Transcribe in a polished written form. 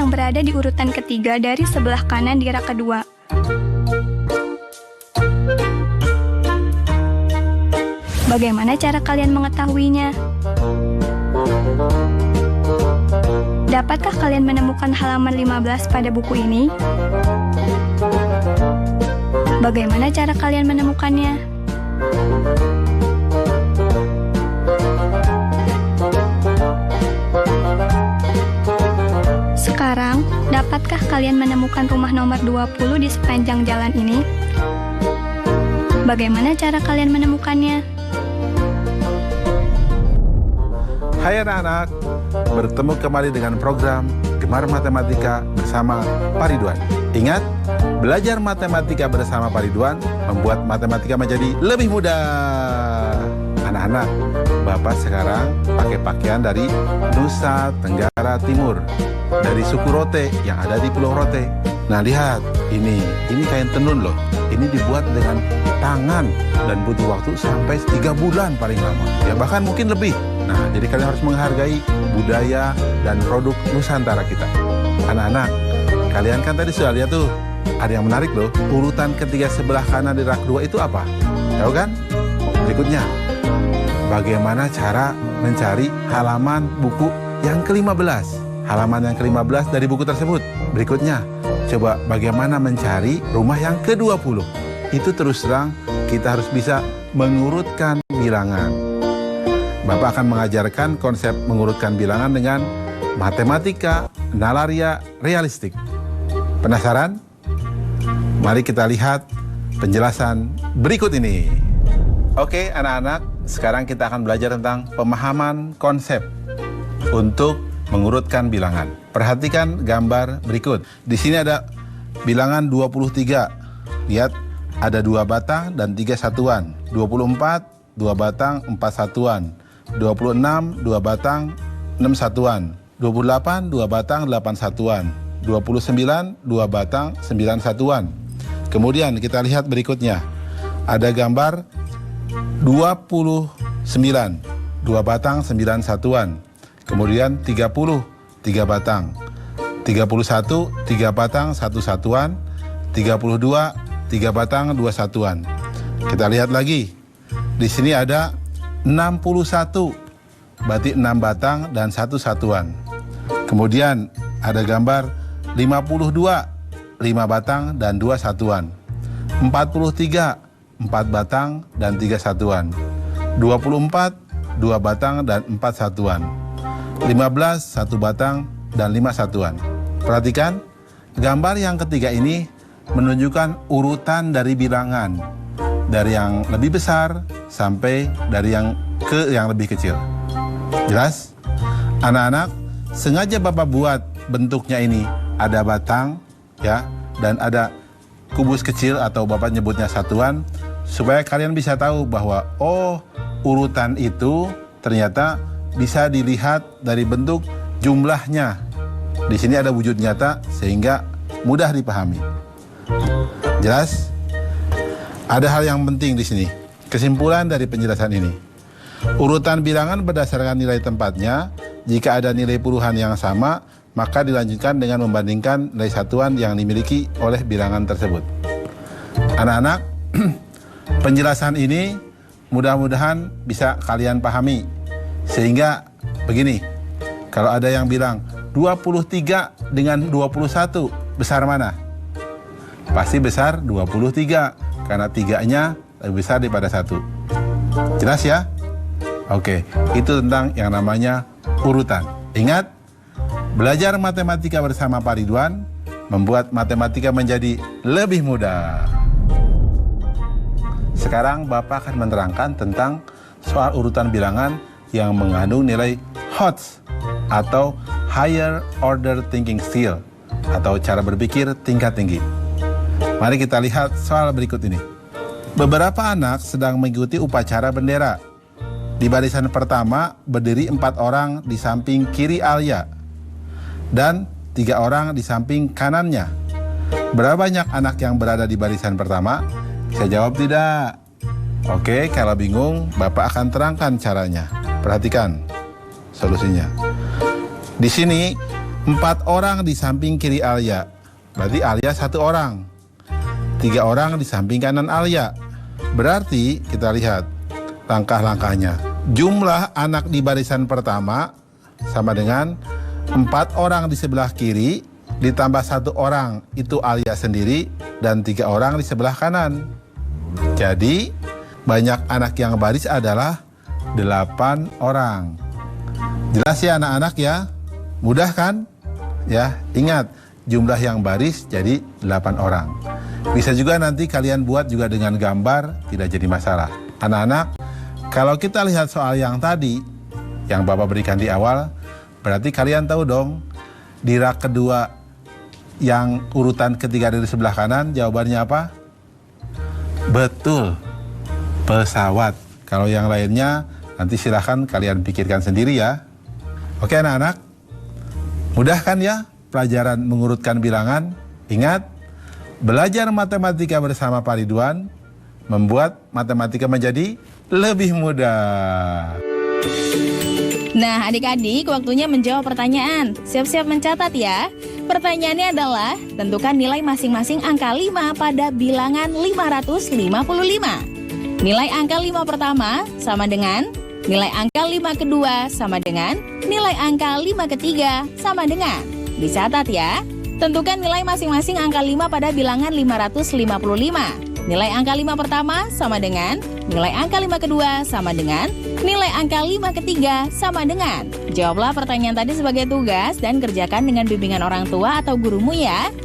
yang berada di urutan ketiga dari sebelah kanan di rak kedua. Bagaimana cara kalian mengetahuinya? Dapatkah kalian menemukan halaman 15 pada buku ini? Bagaimana cara kalian menemukannya? Sekarang, dapatkah kalian menemukan rumah nomor 20 di sepanjang jalan ini? Bagaimana cara kalian menemukannya? Hai anak-anak, bertemu kembali dengan program Gemar Matematika bersama Pak Ridwan. Ingat, belajar matematika bersama Pak Ridwan membuat matematika menjadi lebih mudah. Anak-anak, Bapak sekarang pakai pakaian dari Nusa Tenggara Timur, dari suku Rote yang ada di Pulau Rote. Nah lihat, ini kain tenun loh. Ini dibuat dengan tangan dan butuh waktu sampai 3 bulan paling lama. Ya bahkan mungkin lebih. Nah, jadi kalian harus menghargai budaya dan produk Nusantara kita. Anak-anak, kalian kan tadi sudah lihat tuh, ada yang menarik loh. Urutan ketiga sebelah kanan di rak 2 itu apa? Tahu kan? Berikutnya, bagaimana cara mencari halaman buku yang ke-15? Halaman yang ke-15 dari buku tersebut. Berikutnya, coba bagaimana mencari rumah yang ke-20? Itu terus terang, kita harus bisa mengurutkan bilangan. Bapak akan mengajarkan konsep mengurutkan bilangan dengan matematika nalaria realistik. Penasaran? Mari kita lihat penjelasan berikut ini. Oke anak-anak, sekarang kita akan belajar tentang pemahaman konsep untuk mengurutkan bilangan. Perhatikan gambar berikut. Di sini ada bilangan 23. Lihat, ada 2 batang dan 3 satuan. 24, 2 batang, 4 satuan. 26, 2 batang, 6 satuan. 28, 2 batang, 8 satuan. 29, 2 batang, 9 satuan. Kemudian kita lihat berikutnya. Ada gambar 29, 2 batang, 9 satuan. Kemudian 30, 3 batang. 31, 3 batang, 1 satuan. 32, 3 batang, 2 satuan. Kita lihat lagi. Di sini ada 61, berarti 6 batang dan 1 satuan. Kemudian ada gambar 52, 5 batang dan 2 satuan. 43, 4 batang dan 3 satuan. 24, 2 batang dan 4 satuan. 15, 1 batang dan 5 satuan. Perhatikan, gambar yang ketiga ini menunjukkan urutan dari bilangan. Dari yang lebih besar sampai dari yang lebih kecil. Jelas? Anak-anak, sengaja Bapak buat bentuknya ini ada batang ya, dan ada kubus kecil atau Bapak nyebutnya satuan, supaya kalian bisa tahu bahwa urutan itu ternyata bisa dilihat dari bentuk jumlahnya. Di sini ada wujud nyata sehingga mudah dipahami. Jelas? Ada hal yang penting di sini. Kesimpulan dari penjelasan ini. Urutan bilangan berdasarkan nilai tempatnya. Jika ada nilai puluhan yang sama, maka dilanjutkan dengan membandingkan nilai satuan yang dimiliki oleh bilangan tersebut. Anak-anak, penjelasan ini mudah-mudahan bisa kalian pahami. Sehingga begini, kalau ada yang bilang 23 dengan 21 besar mana? Pasti besar 23. Karena 3-nya lebih besar daripada 1. Jelas ya? Oke, itu tentang yang namanya urutan. Ingat, belajar matematika bersama Pak Ridwan membuat matematika menjadi lebih mudah. Sekarang Bapak akan menerangkan tentang soal urutan bilangan yang mengandung nilai HOTS atau Higher Order Thinking Skill atau cara berpikir tingkat tinggi. Mari kita lihat soal berikut ini. Beberapa anak sedang mengikuti upacara bendera. Di barisan pertama berdiri 4 orang di samping kiri Alia dan 3 orang di samping kanannya. Berapa banyak anak yang berada di barisan pertama? Bisa jawab tidak? Oke, kalau bingung Bapak akan terangkan caranya. Perhatikan solusinya. Di sini 4 orang di samping kiri Alia, berarti Alia 1 orang. 3 orang di samping kanan Alia, berarti kita lihat langkah-langkahnya. Jumlah anak di barisan pertama sama dengan 4 orang di sebelah kiri ditambah 1 orang, itu Alia sendiri, dan 3 orang di sebelah kanan. Jadi banyak anak yang baris adalah 8 orang. Jelas ya anak-anak ya? Mudah kan? Ya, ingat jumlah yang baris jadi 8 orang. Bisa juga nanti kalian buat juga dengan gambar, tidak jadi masalah. Anak-anak, kalau kita lihat soal yang tadi, yang Bapak berikan di awal, berarti kalian tahu dong, di rak kedua yang urutan ketiga dari sebelah kanan, jawabannya apa? Betul, pesawat. Kalau yang lainnya, nanti silahkan kalian pikirkan sendiri ya. Oke anak-anak, mudah kan ya pelajaran mengurutkan bilangan? Ingat, belajar matematika bersama Pak Ridwan membuat matematika menjadi lebih mudah. Nah, adik-adik, waktunya menjawab pertanyaan. Siap-siap mencatat ya. Pertanyaannya adalah, tentukan nilai masing-masing angka 5 pada bilangan 555. Nilai angka 5 pertama sama dengan nilai angka 5 kedua sama dengan nilai angka 5 ketiga sama dengan. Dicatat ya. Tentukan nilai masing-masing angka 5 pada bilangan 555. Nilai angka 5 pertama sama dengan nilai angka 5 kedua sama dengan nilai angka 5 ketiga sama dengan. Jawablah pertanyaan tadi sebagai tugas dan kerjakan dengan bimbingan orang tua atau gurumu ya.